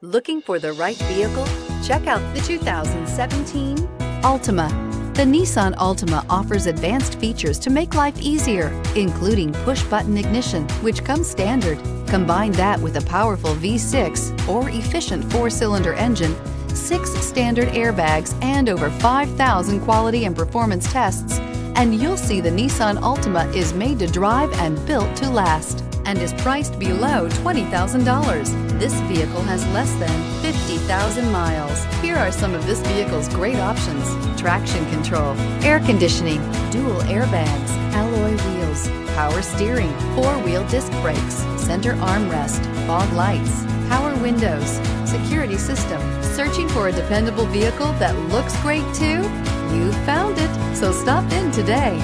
Looking for the right vehicle? Check out the 2017 Altima. The Nissan Altima offers advanced features to make life easier, including push-button ignition, which comes standard. Combine that with a powerful V6 or efficient 4-cylinder engine, 6 standard airbags, and over 5,000 quality and performance tests, and you'll see the Nissan Altima is made to drive and built to last, and is priced below $20,000. This vehicle has less than 50,000 miles. Here are some of this vehicle's great options: traction control, air conditioning, dual airbags, alloy wheels, power steering, 4-wheel disc brakes, center armrest, fog lights, power windows, security system. Searching for a dependable vehicle that looks great too? You found it, so stop in today.